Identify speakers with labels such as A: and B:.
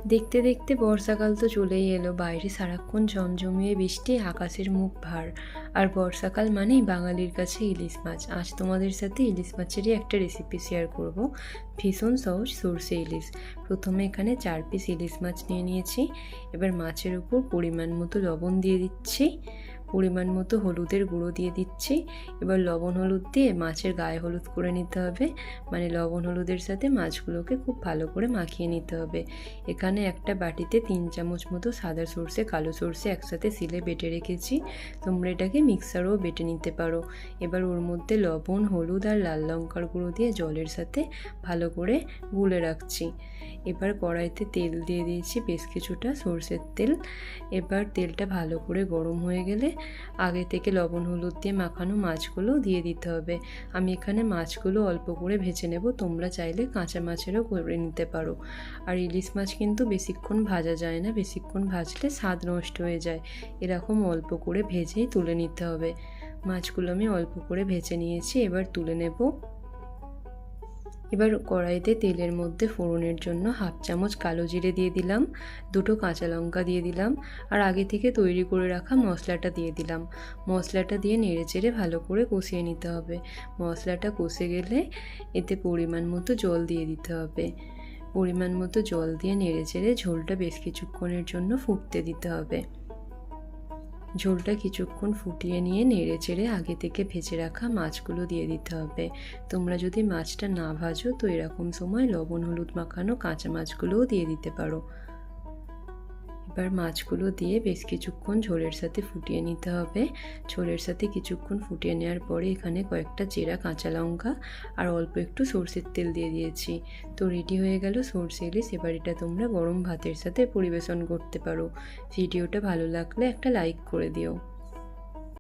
A: দেখতে দেখতে বর্ষাকাল তো চলেই এলো। বাইরে সারাক্ষণ ঝমঝমিয়ে বৃষ্টি, আকাশের মুখ ভার। আর বর্ষাকাল মানেই বাঙালির কাছে ইলিশ মাছ। আজ তোমাদের সাথে ইলিশ মাছেরই একটা রেসিপি শেয়ার করব। ভীষণ সহজ সরষে ইলিশ। প্রথমে এখানে 4 পিস ইলিশ মাছ নিয়ে নিয়েছি। এবার মাছের উপর পরিমাণ মতো লবণ দিয়ে দিচ্ছি, পরিমাণ মতো হলুদের গুঁড়ো দিয়ে দিচ্ছি। এবার লবণ হলুদ দিয়ে মাছের গায়ে হলুদ করে নিতে হবে, মানে লবণ হলুদের সাথে মাছগুলোকে খুব ভালো করে মাখিয়ে নিতে হবে। এখানে একটা বাটিতে 3 চামচ মতো সাদা সর্ষে, কালো সর্ষে একসাথে সিলে বেটে রেখেছি। তোমরা এটাকে মিক্সারেও বেটে নিতে পারো। এবার ওর মধ্যে লবণ, হলুদ আর লাল লঙ্কার গুঁড়ো দিয়ে জলের সাথে ভালো করে গুলে রাখছি। এবার কড়াইতে তেল দিয়ে দিয়েছি, বেশ কিছুটা সর্ষের তেল। এবার তেলটা ভালো করে গরম হয়ে গেলে আগে থেকে লবণ হলুদ দিয়ে মাখানো মাছগুলো দিয়ে দিতে হবে। আমি এখানে মাছগুলো অল্প করে ভেজে নেব, তোমরা চাইলে কাঁচা মাছেরও করে নিতে পারো। আর ইলিশ মাছ কিন্তু বেশিক্ষণ ভাজা যায় না, বেশিক্ষণ ভাজলে স্বাদ নষ্ট হয়ে যায়। এরকম অল্প করে ভেজেই তুলে নিতে হবে। মাছগুলো আমি অল্প করে ভেজে নিয়েছি, এবার তুলে নেব। এবার কড়াইতে তেলের মধ্যে ফোড়নের জন্য 1/2 চামচ কালো জিরে দিয়ে দিলাম, 2টো কাঁচা লঙ্কা দিয়ে দিলাম, আর আগে থেকে তৈরি করে রাখা মশলাটা দিয়ে দিলাম। মশলাটা দিয়ে নেড়েচেড়ে ভালো করে কষিয়ে নিতে হবে। মশলাটা কষে গেলে এতে পরিমাণ মতো জল দিয়ে দিতে হবে। পরিমাণ মতো জল দিয়ে নেড়েচেড়ে ঝোলটা বেশ কিছুক্ষণের জন্য ফুটতে দিতে হবে। ঝোলটা কিছুক্ষণ ফুটিয়ে নিয়ে নেড়েচেড়ে আগে থেকে ভেজে রাখা মাছগুলো দিয়ে দিতে হবে। তোমরা যদি মাছটা না ভাজো তো এরকম সময় লবণ হলুদ মাখানো কাঁচা মাছগুলোও দিয়ে দিতে পারো। এবার মাছগুলো দিয়ে বেশ কিছুক্ষণ ঝোলের সাথে ফুটিয়ে নিতে হবে। ঝোলের সাথে কিছুক্ষণ ফুটিয়ে নেওয়ার পরে এখানে কয়েকটা চেরা কাঁচা লঙ্কা আর অল্প একটু সরষের তেল দিয়ে দিয়েছি। তো রেডি হয়ে গেল সরষে ইলিশ। এবার এটা তোমরা গরম ভাতের সাথে পরিবেশন করতে পারো। ভিডিওটা ভালো লাগলে একটা লাইক করে দিও।